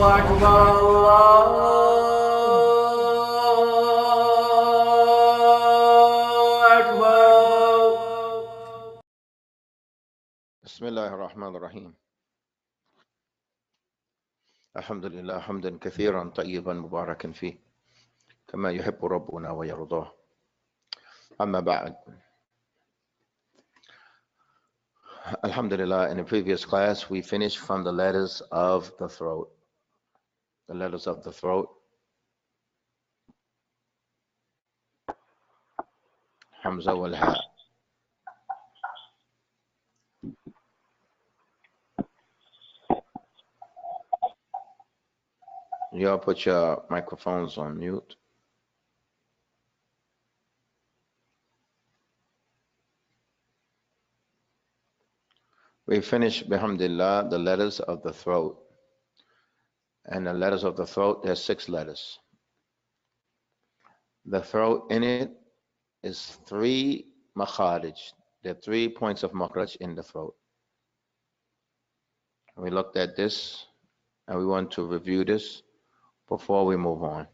أكبر الله أكبر. بسم الله الرحمن الرحيم. الحمد لله حمدا كثيرا طيبا مباركا فيه كما يحب ربنا ويرضاه. أما بعد. Alhamdulillah, in the previous class we finished from the letters of the throat. The letters of the throat. Hamza wal Ha. Y'all put your microphones on mute. We finished, bihamdillah, the letters of the throat. And the letters of the throat, there's 6 letters. The throat in it is 3 makharij. There are 3 points of makhraj in the throat. We looked at this and we want to review this before we move on.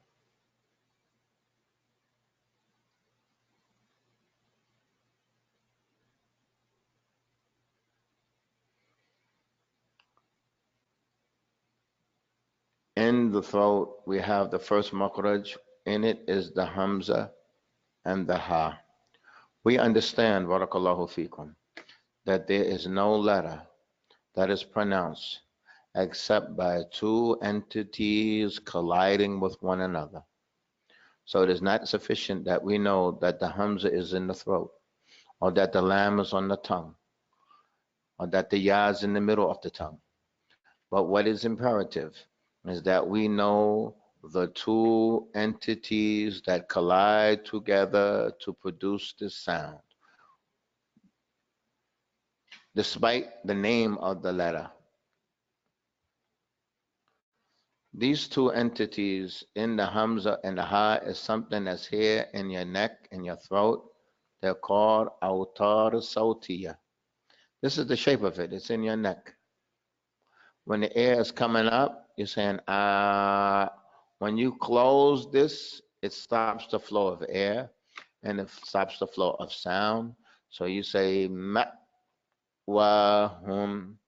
In the throat, we have the first makhraj. In it is the hamza and the ha. We understand, barakallahu fikum, that there is no letter that is pronounced except by 2 entities colliding with one another. So it is not sufficient that we know that the hamza is in the throat, or that the lam is on the tongue, or that the ya is in the middle of the tongue. But what is imperative is that we know the 2 entities that collide together to produce this sound, despite the name of the letter. These 2 entities in the hamza and the ha is something that's here in your neck, in your throat. They're called awtar sawtiya. This is the shape of it. It's in your neck. When the air is coming up, you're saying ah. When you close this, it stops the flow of air and it stops the flow of sound. So you say ma wa hum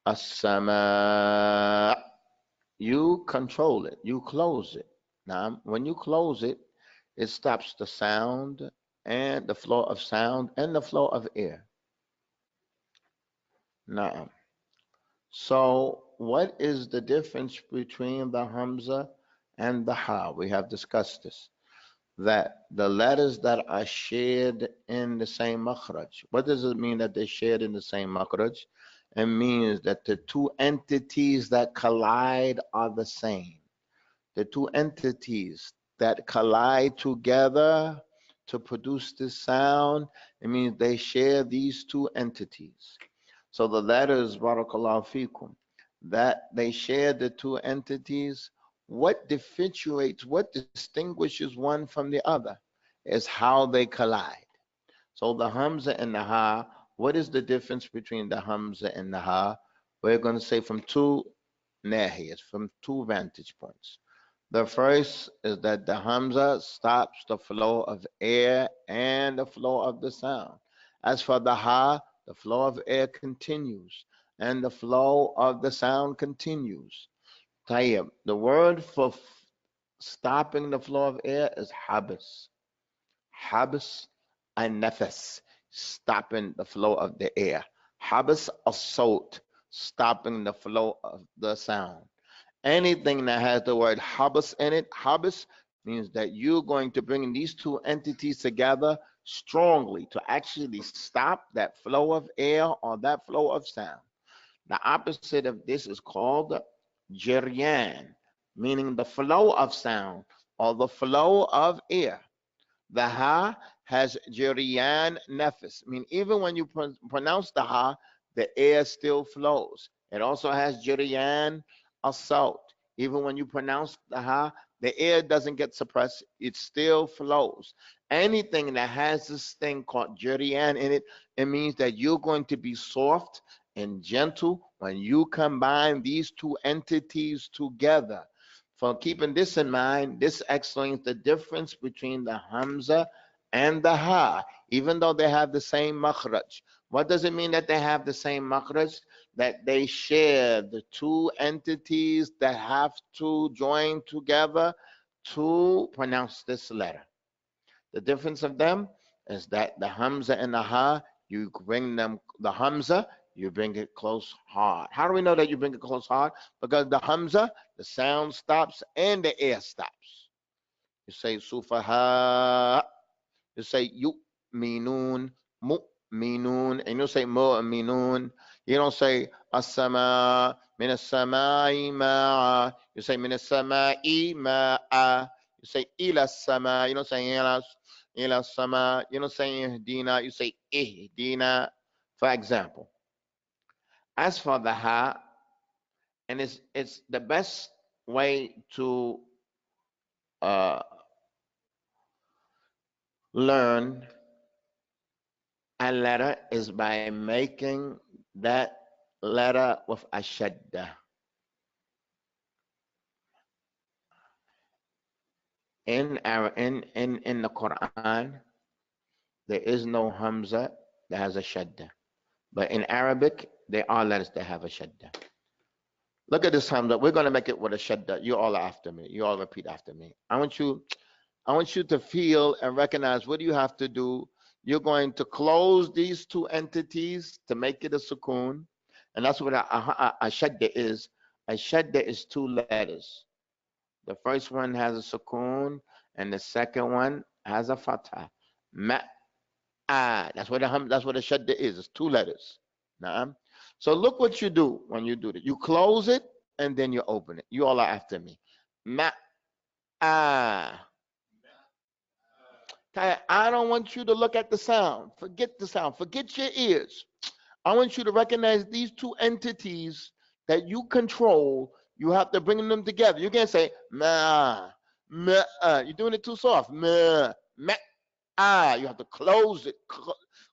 as-sama. You control it. You close it. Now, when you close it, it stops the sound and the flow of sound and the flow of air. Now, so what is the difference between the hamza and the ha? We have discussed this. That the letters that are shared in the same makhraj. What does it mean that they're shared in the same makhraj? It means that the 2 entities that collide are the same. The 2 entities that collide together to produce this sound, it means they share these 2 entities. So the letters, barakallahu fikum, that they share the 2 entities, what differentiates, what distinguishes one from the other is how they collide. So the hamza and the ha, what is the difference between the hamza and the ha? We're going to say from 2 nahiyas, from 2 vantage points. The first is that the hamza stops the flow of air and the flow of the sound. As for the ha, the flow of air continues and the flow of the sound continues. Tayyib. The word for stopping the flow of air is habas. Habas and nafas, stopping the flow of the air. Habas as-sawt, stopping the flow of the sound. Anything that has the word habas in it, habas means that you're going to bring these 2 entities together strongly to actually stop that flow of air or that flow of sound. The opposite of this is called jaryan, meaning the flow of sound or the flow of air. The ha has jaryan nafas, I mean even when you pronounce the ha, the air still flows. It also has jaryan as-sawt. Even when you pronounce the ha, the air doesn't get suppressed, it still flows. Anything that has this thing called jaryan in it, it means that you're going to be soft and gentle when you combine these two entities together, for keeping this in mind, this explains the difference between the Hamza and the Ha, even though they have the same makhraj. What does it mean that they have the same makhraj? That they share the two entities that have to join together to pronounce this letter. The difference of them is that the Hamza and the Ha, you bring them, the Hamza, you bring it close hard. How do we know that you bring it close hard? Because the Hamza, the sound stops and the air stops. You say Sufaha, you say Yu'minun, Mu'minun, and you say Mu'minun. You don't say As-sama, Min as-samai ma'a. You say Min as-samai ma'a. You say Ila as-sama. You don't say Ila as-sama. You don't say Ihdina. You say Ihdina. For example, as for the Ha, and it's the best way to uh, learn a letter is by making that letter with a shadda. In the Quran, there is no Hamza that has a shadda. But in Arabic, there are letters that have a shadda. Look at this Hamza. We're going to make it with a shadda. You all are after me. You all repeat after me. I want you to feel and recognize what do you have to do. You're going to close these two entities to make it a sukoon. And that's what a shadda is. A shadda is two letters. The first one has a sukoon, and the second one has a fatha. That's what a shadda is. It's two letters. Nah. So look what you do when you do it. You close it and then you open it. You all are after me. I don't want you to look at the sound. Forget the sound. Forget your ears. I want you to recognize these two entities that you control. You have to bring them together. You can't say ma, ma. You're doing it too soft. Ma, ma. You have to close it.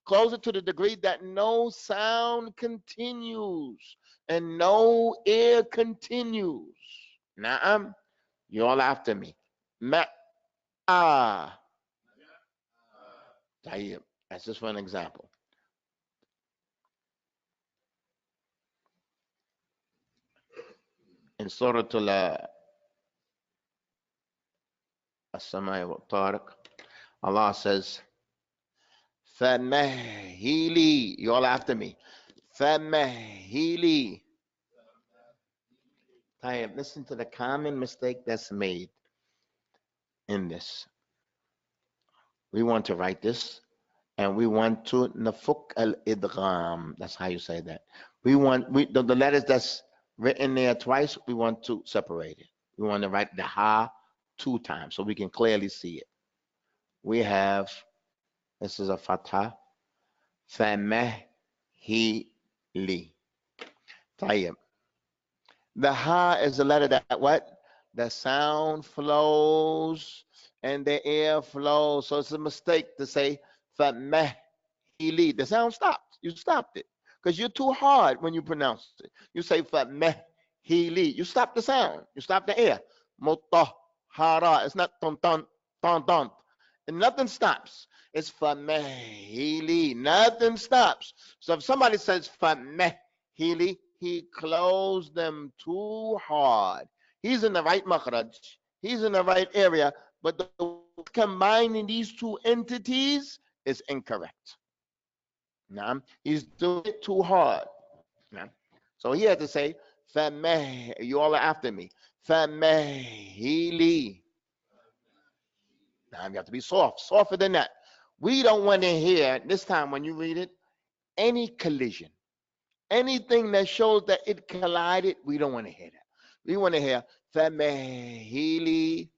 Close it to the degree that no sound continues and no air continues. Now, you all after me. Ma. That's just one example. In Surah As-Samai wa Tariq, Allah says, Famahili. You all after me. Famahili. Listen to the common mistake that's made in this. We want to write this, and we want to nafuk al-idgham. That's how you say that. The letters that's written there twice, we want to separate it. We want to write the ha 2 times so we can clearly see it. We have, this is a fatha, famahili. Tayyib. The ha is a letter that what? The sound flows and the air flows. So it's a mistake to say famahili. The sound stops. You stopped it because you're too hard when you pronounce it. You say famahili. You stop the sound. You stop the air. Mutahhara. It's not ton ton ton ton. And nothing stops. It's famahili. Nothing stops. So if somebody says famahili, he closed them too hard. He's in the right makhraj. He's in the right area, but the combining these two entities is incorrect. Nah, he's doing it too hard. Nah. So he had to say, Fameh, you all are after me. Famehili. Now you have to be soft, softer than that. We don't want to hear, this time when you read it, any collision. Anything that shows that it collided, we don't want to hear that. We want to hear famahili.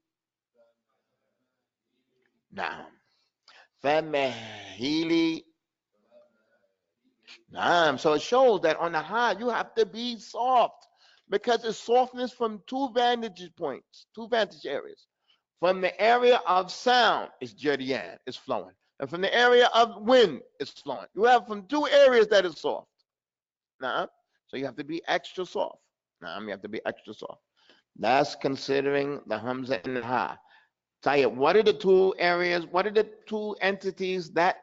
Naam. Famahili. Naam. So it shows that on the high, you have to be soft because it's softness from 2 vantage points, 2 vantage areas. From the area of sound, it's jariyan, it's flowing. And from the area of wind, it's flowing. You have from 2 areas that is soft. Now, So you have to be extra soft. You have to be extra soft. That's considering the Hamza and the Ha. Tayyib, what are the two areas, what are the two entities that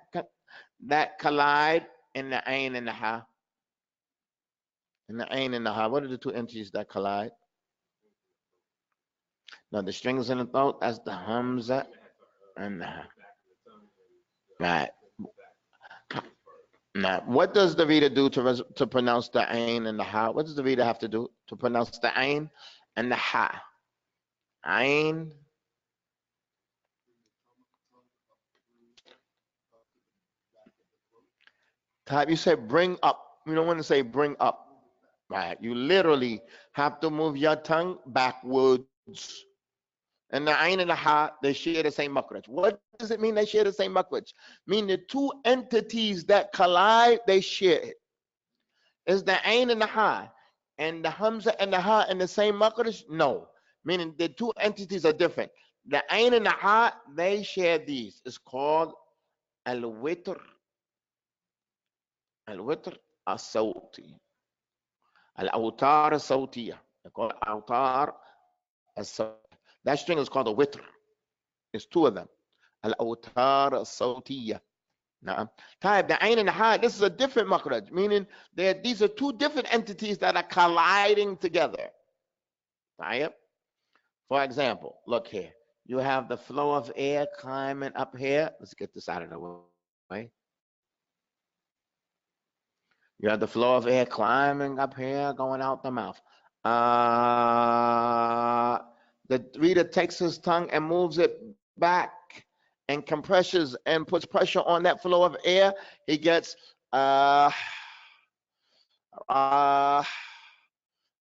collide in the Ain and the Ha? In the Ain and the Ha, what are the two entities that collide? Now the strings in the throat, that's the Hamza and the Ha. Right. Now, what does the reader do to pronounce the Ain and the Ha? What does the reader have to do to pronounce the Ain and the Ha? Ain. Type, you say bring up. You don't want to say bring up. Right. You literally have to move your tongue backwards. And the Ain and the Ha, they share the same makhraj. What does it mean they share the same makhraj? Mean the two entities that collide, they share it. Is the Ain and the Ha and the Hamza and the Ha in the same makhraj? No. Meaning the two entities are different. The Ain and the Ha, they share these. It's called Al-Witr. Al-Witr as-Sawti. Al-Awtar as-Sawtiyah. They call it Awtar as-Sawtiyah. That string is called a Witr. It's two of them. Al-Awtar as-Sawtiyah. Now, type the Ain and the Ha, this is a different makhraj, meaning that these are two different entities that are colliding together. Type. For example, look here. You have the flow of air climbing up here. Let's get this out of the way. You have the flow of air climbing up here, going out the mouth. The reader takes his tongue and moves it back and compresses and puts pressure on that flow of air. He gets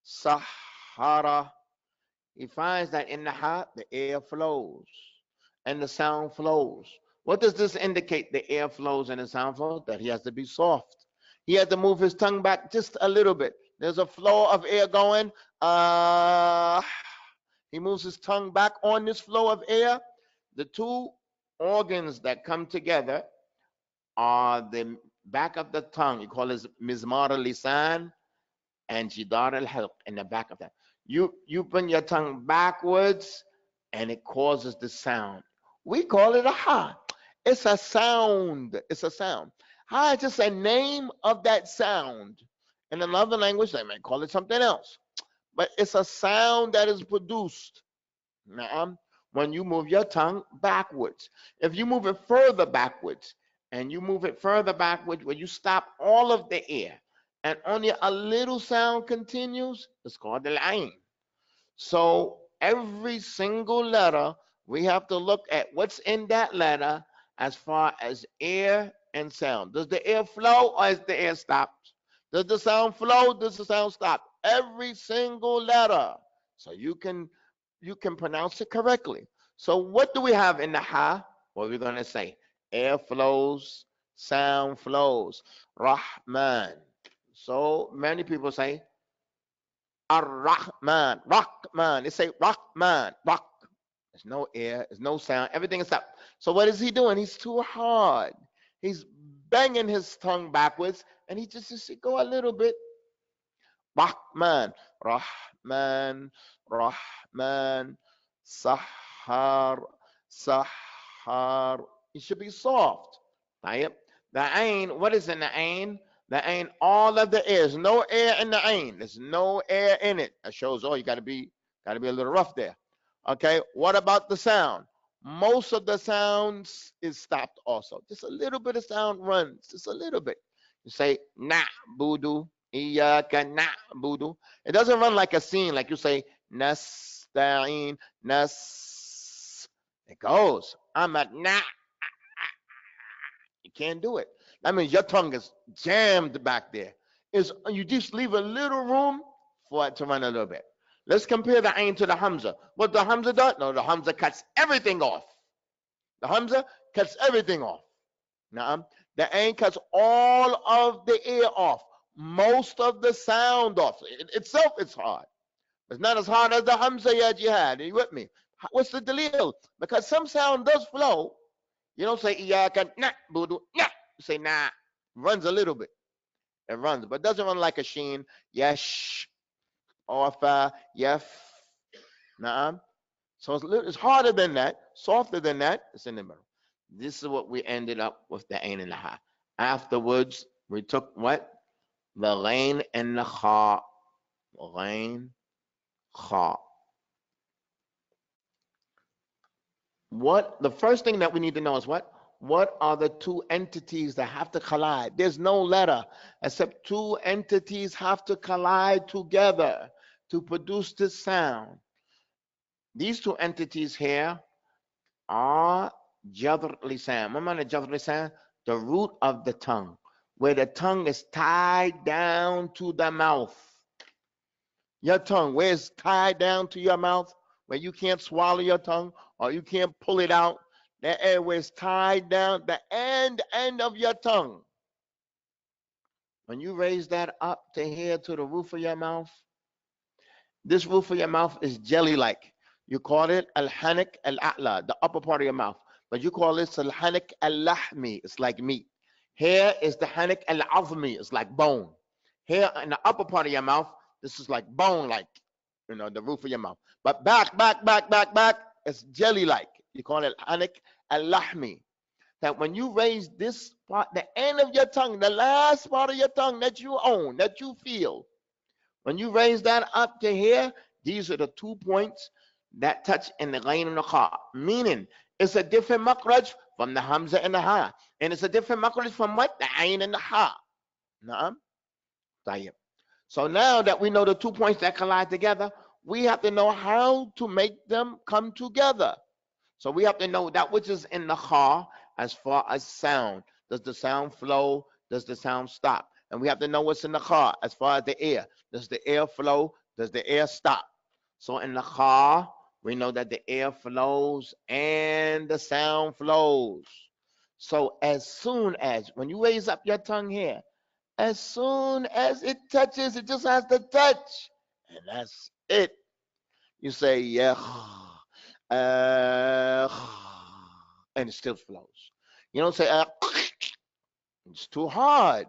Sahara. He finds that in the Ha, the air flows and the sound flows. What does this indicate? The air flows and the sound flows? That he has to be soft. He has to move his tongue back just a little bit. There's a flow of air going. He moves his tongue back on this flow of air. The two organs that come together are the back of the tongue. You call it Mizmar al-Lisan and Jidar al-Halq in the back of that. You bring your tongue backwards and it causes the sound. We call it a Ha. It's a sound. It's a sound. Ha is just a name of that sound. In another language, they may call it something else. But it's a sound that is produced when you move your tongue backwards. If you move it further backwards, and you move it further backwards, where you stop all of the air, and only a little sound continues, it's called al-ain. So every single letter, we have to look at what's in that letter as far as air and sound. Does the air flow or is the air stopped? Does the sound flow? Does the sound stop? Every single letter. So you can pronounce it correctly. So what do we have in the Ha? What are we going to say? Air flows, sound flows. Rahman. So many people say Ar-Rahman, Rahman. They say Rahman, Rah. There's no air, there's no sound, everything is up. So what is he doing? He's too hard. He's banging his tongue backwards, and he just go a little bit. Rahman, Rahman, Rahman, Sahar, Sahar. It should be soft. Right? The Ain, what is in the Ain? The Ain, all of the air. There's no air in the Ain. There's no air in it. That shows, you gotta be a little rough there. Okay, what about the sound? Most of the sounds is stopped also. Just a little bit of sound runs, just a little bit. You say na'budu, iyyaka na'budu. It doesn't run like a scene, like you say nasta'in, nas. It goes. I'm at na. You can't do it. That means your tongue is jammed back there. You just leave a little room for it to run a little bit. Let's compare the Ain to the Hamza. What the Hamza does? No, the Hamza cuts everything off. The Hamza cuts everything off. Now, the Ain cuts all of the air off. Most of the sound off. Itself, it's hard. It's not as hard as the Hamza ya jihad. Are you with me? What's the deal? Because some sound does flow. You don't say iyyaka na'budu, nah. You say nah. Runs a little bit. It runs, but it doesn't run like a sheen. Yesh, or yef. Naam. So it's harder than that, softer than that. It's in the middle. This is what we ended up with the ain and the ha. Afterwards, we took what? The ghain and the kha. Ghain, kha. What the first thing that we need to know is what? What are the two entities that have to collide? There's no letter except two entities have to collide together to produce this sound. These two entities here are jadr lisan. What mean jadr lisan? The root of the tongue, where the tongue is tied down to the mouth. Your tongue, where it's tied down to your mouth, where you can't swallow your tongue or you can't pull it out. That area is tied down, the end of your tongue. When you raise that up to here to the roof of your mouth, this roof of your mouth is jelly-like. You call it al-hanik al-a'la, the upper part of your mouth. But you call this al-hanik al-lahmi, it's like meat. Here is the hanik al-azmi, it's like bone. Here in the upper part of your mouth, this is like bone-like, you know, the roof of your mouth. But back, it's jelly-like. You call it hanik al-lahmi. That when you raise this part, the end of your tongue, the last part of your tongue that you own, that you feel, when you raise that up to here, these are the 2 points that touch in the ghain and the kha. Meaning, it's a different makhraj from the hamza and the ha. And it's a different makhraj from what? The ain and the ha. Naam? Tayyib. So now that we know the 2 points that collide together, we have to know how to make them come together. So we have to know that which is in the kha as far as sound. Does the sound flow? Does the sound stop? And we have to know what's in the kha as far as the air. Does the air flow? Does the air stop? So in the kha, we know that the air flows and the sound flows. So as soon as, when you raise up your tongue here, as soon as it touches, it just has to touch. And that's it. You say, yeah, and it still flows. You don't say, it's too hard.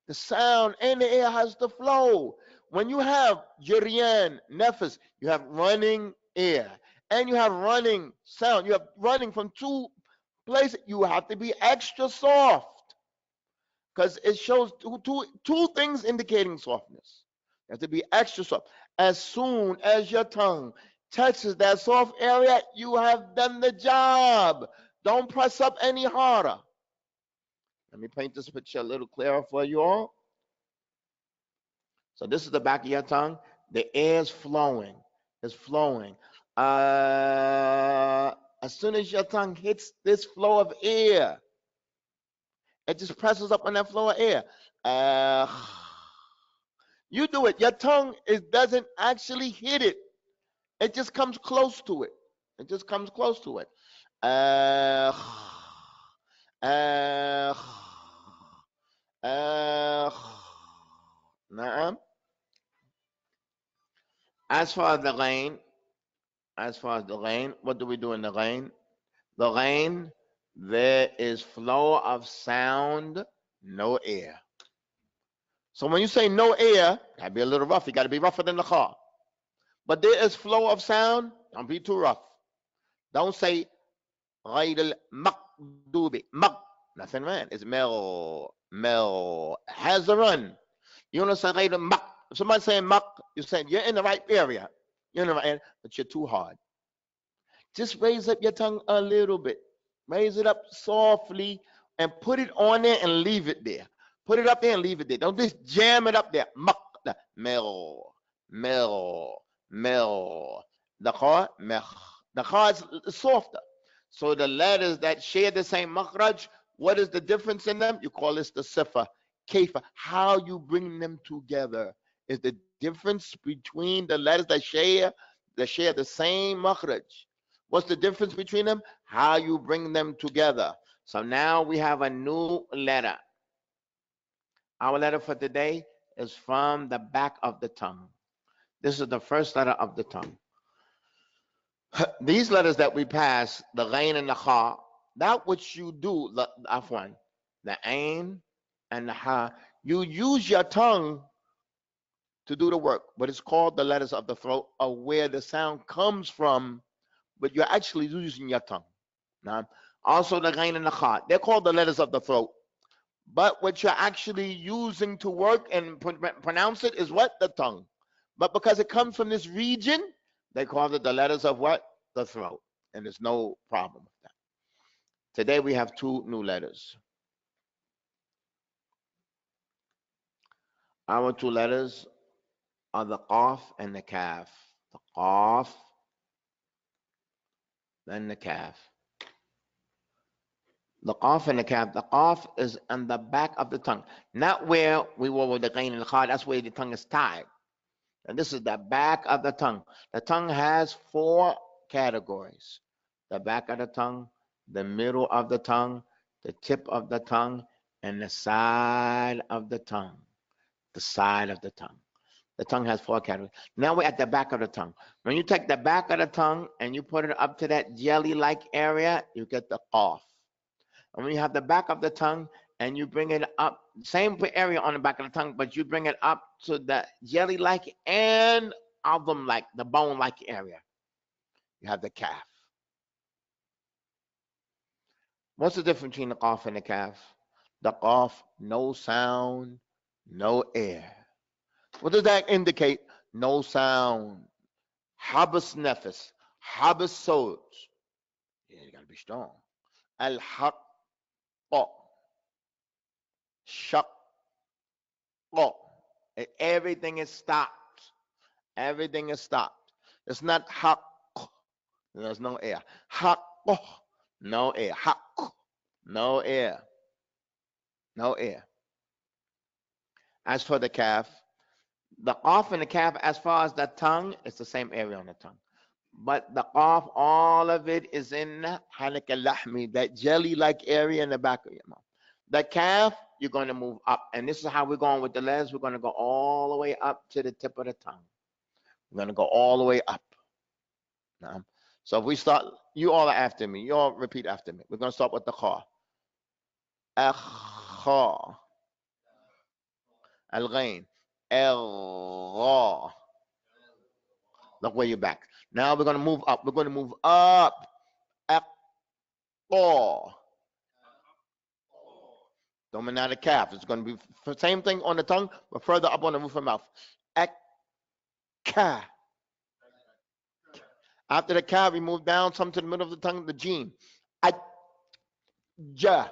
The sound and the air has to flow. When you have jariyan, nefas, you have running air and you have running sound. You have running from two places. You have to be extra soft because it shows two things indicating softness. You have to be extra soft. As soon as your tongue touches that soft area, you have done the job. Don't press up any harder. Let me paint this picture a little clearer for you all. So this is the back of your tongue. The air is flowing. It's flowing. As soon as your tongue hits this flow of air, it just presses up on that flow of air. You do it. Your tongue doesn't actually hit it. It just comes close to it. It just comes close to it. Naam. As far as the ghain, what do we do in the ghain? The ghain, there is flow of sound, no air. So when you say no air, gotta be a little rough. You gotta be rougher than the kha. But there is flow of sound. Don't be too rough. Don't say غير المقدوب. Nothing, man. It's mel. Has a run. You don't say غير maq. If somebody's saying maq, you're saying you're in the right area. You're in the right area, but you're too hard. Just raise up your tongue a little bit. Raise it up softly and put it on there and leave it there. Put it up there and leave it there. Don't just jam it up there. Maq. Mel. The kha, mekh. The kha is softer. So the letters that share the same makhraj, what is the difference in them? You call this the sifa, kaifa. How you bring them together is the difference between the letters that share the same makhraj. What's the difference between them? How you bring them together. So now we have a new letter. Our letter for today is from the back of the tongue. This is the first letter of the tongue. These letters that we pass, the ghain and the kha, that which you do, the afwan, the ain and the ha, You use your tongue to do the work, but it's called the letters of the throat, or where the sound comes from, but you're actually using your tongue. Now, also the ghain and the kha, they're called the letters of the throat, but what you're actually using to work and pronounce it is what? The tongue. But because it comes from this region, they call it the letters of what? The throat. And there's no problem with that. Today we have two new letters. Our two letters are the qaf and the kaf. The qaf and the kaf. The qaf and the kaf. The qaf is on the back of the tongue, not where we were with the ghain and the kha. That's where the tongue is tied. And this is the back of the tongue. The tongue has four categories: the back of the tongue, the middle of the tongue, the tip of the tongue, and the side of the tongue. The side of the tongue. The tongue has four categories. Now we're at the back of the tongue. When you take the back of the tongue and you put it up to that jelly-like area, you get the qaf. And when you have the back of the tongue and you bring it up, same area on the back of the tongue, but you bring it up to the jelly-like and album-like, the bone-like area, you have the kaf. What's the difference between the qaf and the kaf? The qaf, no sound, no air. What does that indicate? No sound. Habas nefes, habas soul. Yeah, you gotta be strong. Al-haqqa, shaqqa. Everything is stopped. Everything is stopped. It's not haqq. There's no air. Haqqa, no air. Haqq, no air. No air. As for the kaf, the qaf and the kaf, as far as the tongue, it's the same area on the tongue. But the qaf, all of it is in halak al-lahmi, that jelly-like area in the back of your mouth. The kaf, you're going to move up. And this is how we're going with the letters. We're going to go all the way up to the tip of the tongue. We're going to go all the way up. So if we start, you all are after me. You all repeat after me. We're going to start with the kha. Akha. Al-ghain. El-gha. Look where you're back. Now we're going to move up. We're going to move up. Aqqa. Don't mean not a calf. It's going to be the same thing on the tongue, but further up on the roof of the mouth. Akka. After the ka, we move down some to the middle of the tongue, the jim. Ja.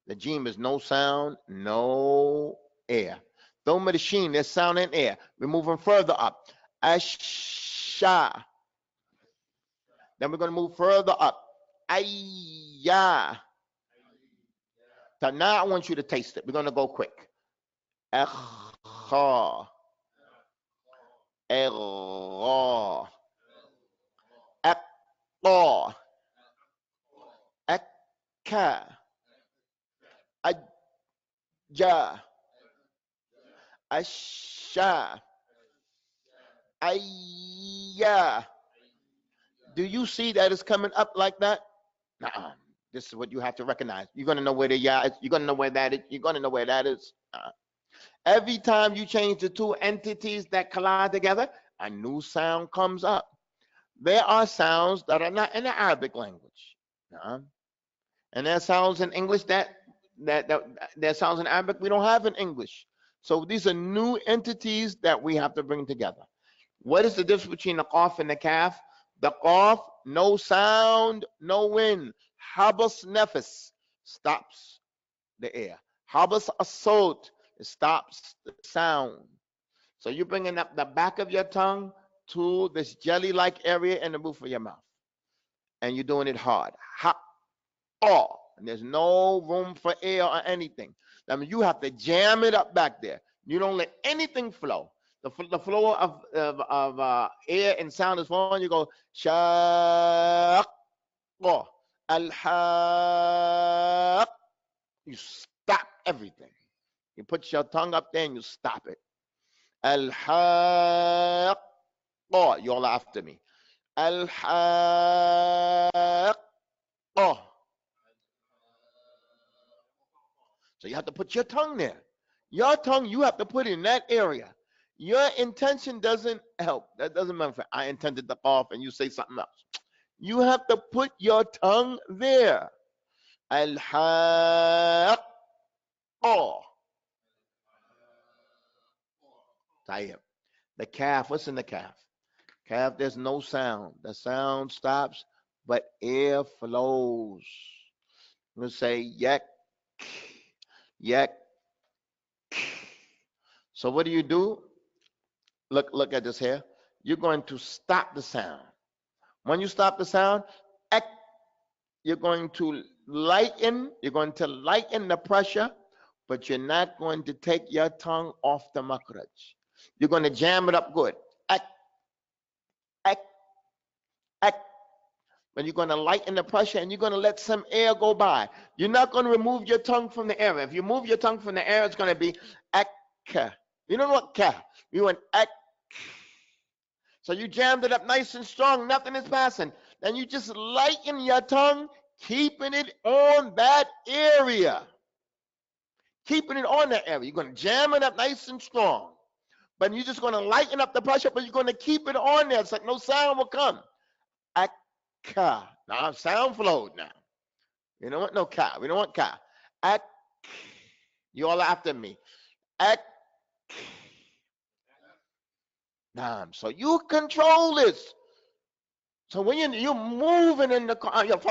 The jim is no sound, no air. Don't the sheen, there's sound and air. We're moving further up. Asha. Then we're going to move further up. Ayya. So now I want you to taste it. We're going to go quick. Ekha. Erra. Ekka. Akka. Ajja. Asha. Ayya. Do you see that it's coming up like that? Nuh-uh. This is what you have to recognize. You're going to know where the ya is. You're going to know where that is. You're going to know where that is. Every time you change the two entities that collide together, a new sound comes up. There are sounds that are not in the Arabic language. And there are sounds in English that there are sounds in Arabic we don't have in English. So these are new entities that we have to bring together. What is the difference between the qaf and the kaf? The qaf, no sound, no wind. Habas nefes, stops the air. Habas assault, it stops the sound. So you're bringing up the back of your tongue to this jelly-like area in the roof of your mouth. And you're doing it hard. Ha, oh. And there's no room for air or anything. I mean, you have to jam it up back there. You don't let anything flow. The flow of air and sound is flowing. You go, shaq, al-haq. You stop everything. You put your tongue up there and you stop it. Al-haq. You all after me. Al-haq. So you have to put your tongue there. Your tongue, you have to put it in that area. Your intention doesn't help. That doesn't matter. I intended to cough and you say something else. You have to put your tongue there. Al-Haqqah. The calf, what's in the calf? Calf, there's no sound. The sound stops, but air flows. We'll say yak, yak. So what do? Look at this here. You're going to stop the sound. When you stop the sound, ek, you're going to lighten the pressure, but you're not going to take your tongue off the makhraj. You're going to jam it up good. Ek, ek, ek. But you're going to lighten the pressure and you're going to let some air go by. You're not going to remove your tongue from the air. If you move your tongue from the air, it's going to be ek. You don't want ka. You want ek. So you jammed it up nice and strong. Nothing is passing. Then you just lighten your tongue, keeping it on that area. Keeping it on that area. You're going to jam it up nice and strong. But you're just going to lighten up the pressure, but you're going to keep it on there. It's like no sound will come. Ak. Now sound flowed now. We don't want no ka. We don't want ka. Ak. You all after me. Ak. So you control this. So when you're moving in the car, you have to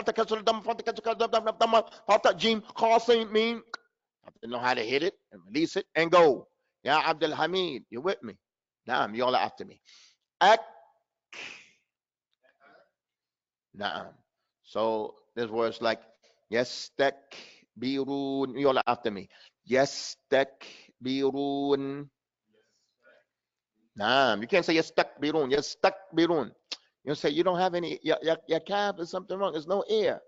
know how to hit it and release it and go. Yeah, Abdul-Hamid, you're with me. Naam, you all after me. Ak. Naam. So there's words like yastakbirun. You all after me. Yastakbirun. Naam. You can't say yastakbirun. Yastakbirun. You say you don't have any. Your calf is something wrong. There's no air.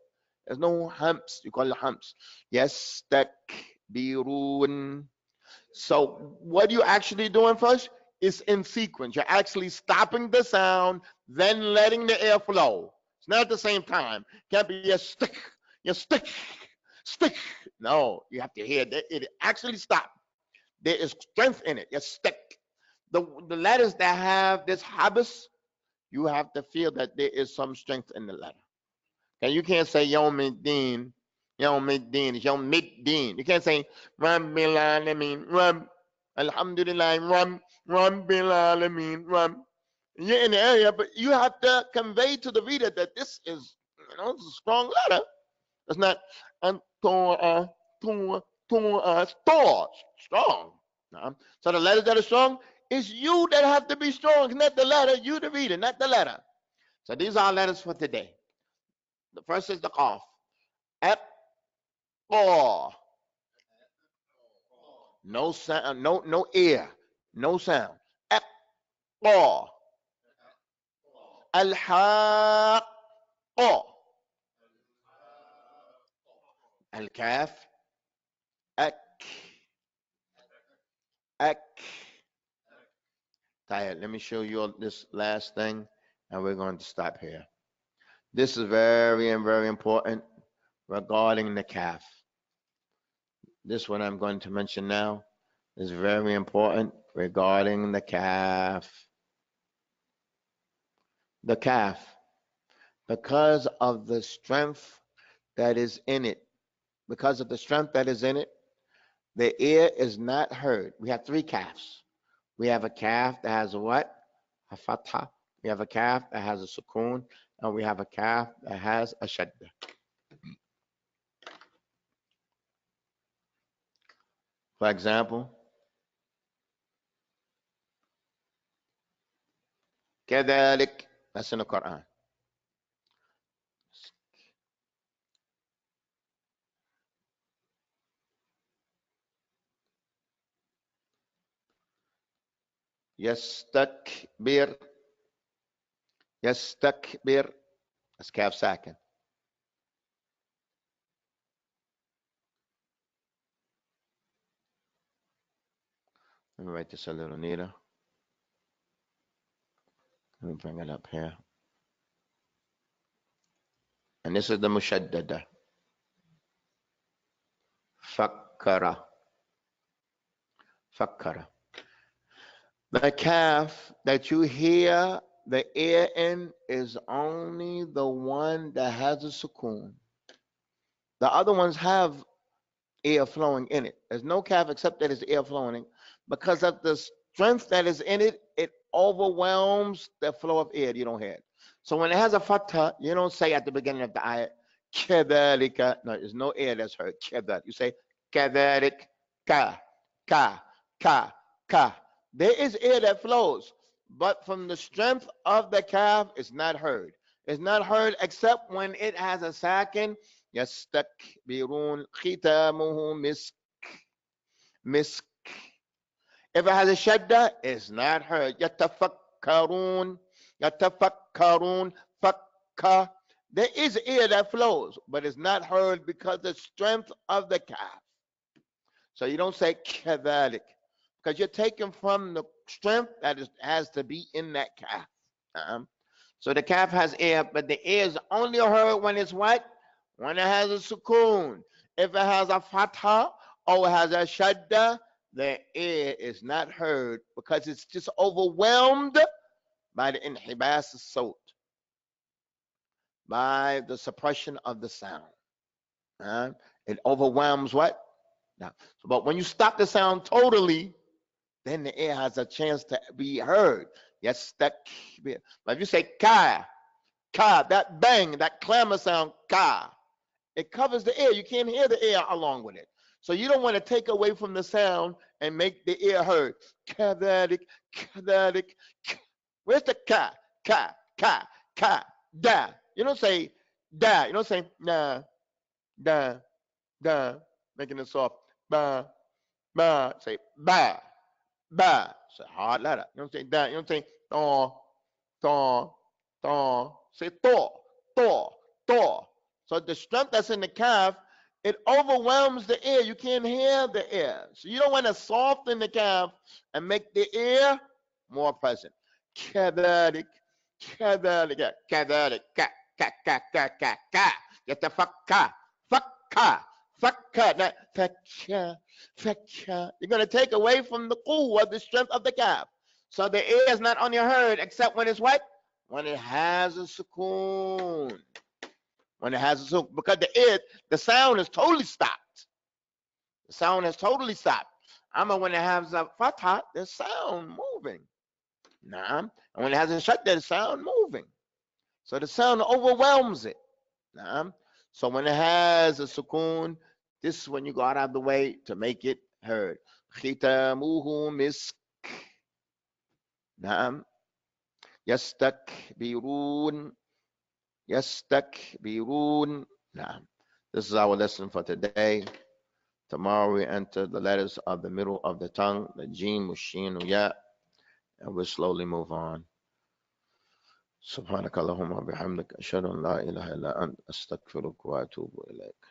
There's no humps. You call it humps. Yastakbirun. So what are you actually doing first? It's in sequence. You're actually stopping the sound, then letting the air flow. It's not at the same time. Can't be a stick. No, you have to hear that it actually stop. There is strength in it. You stick. The letters that have this habas, you have to feel that there is some strength in the letter. And you can't say Yom Middin. It's Yom Middin. You can't say Ram Bilalamin, Ram Alhamdulillah, Ram Bilalamin, You're in the area, but you have to convey to the reader that this is, it's a strong letter. It's not strong. So the letters that are strong, it's you that have to be strong. It's not the letter, you the reader, not the letter. So these are our letters for today. The first is the qaf. No sound, no air, no sound. Al-Haqqah. Al-Kaf. Ak. Let me show you this last thing, and we're going to stop here. This is very and very important regarding the calf. This one I'm going to mention now is very important regarding the calf. The calf, because of the strength that is in it, the ear is not heard. We have three calves. We have a calf that has a what? A fatha. We have a calf that has a sukoon, and we have a calf that has a shadda. For example, كذلك, that's in the Quran. يستكبر, that's calf sakin. Let me write this a little neater. Let me bring it up here. And this is the mushaddada. Fakk. fakkara, fakkara. The calf that you hear the air in is only the one that has a sukoon. The other ones have air flowing in it. There's no calf except that it's air flowing. Because of the strength that is in it, it overwhelms the flow of air. You don't hear it. So when it has a fatha, you don't say at the beginning of the ayat, كذلك. No, there's no air that's heard. كذلك. You say كذلك, ka, ka, ka, ka. There is air that flows, but from the strength of the calf, it's not heard. It's not heard except when it has a sakin. يستكبرون ختامه مسك, مسك. If it has a shadda, it's not heard. يتفكرون, يتفكرون, fakka. There is air that flows, but it's not heard because of the strength of the calf. So you don't say كذلك, because you're taken from the strength that has to be in that calf. So the calf has air, but the air is only heard when it's what? When it has a sukoon. If it has a fatha or it has a shadda, the air is not heard because it's just overwhelmed by the inhibas sawt, by the suppression of the sound. It overwhelms what? Now, but when you stop the sound totally, then the air has a chance to be heard. Yes, that. But if you say ka, ka, that bang, that clamor sound, ka, it covers the air. You can't hear the air along with it. So you don't want to take away from the sound and make the ear heard. Kadalik, kadalik. Where's the ka, ka, ka, ka, da? You don't say da. You don't say nah, da, da, making it soft. Ba, ba. Say ba, ba. It's a hard letter. You don't say da. You don't say to, to, to. Say to, to, to. So the strength that's in the calf, it overwhelms the air. You can't hear the air. So you don't want to soften the calf and make the air more present. كذلك, كذلك, كذلك, ka, ka, ka, ka, ka, ka. يتفكر, فكر, فكر, فكر, فكر. You're going to take away from the quwwah, the strength of the calf. So the air is not only heard except when it's what? When it has a sukoon. When it has a sukoon. Because the sound is totally stopped. The sound is totally stopped. When it has a fatha, the sound moving. And when it has a shadda, the sound moving. So the sound overwhelms it. So when it has a sukoon, this is when you go out of the way to make it heard. Khitamuhu misk. Yastakbirun. Yastakbirun. This is our lesson for today. Tomorrow we enter the letters of the middle of the tongue, the jim, shin, ya, and we'll slowly move on. سبحانك اللهم وبحمدك أشهد أن لا إله إلا أنت أستغفرك وأتوب إليك.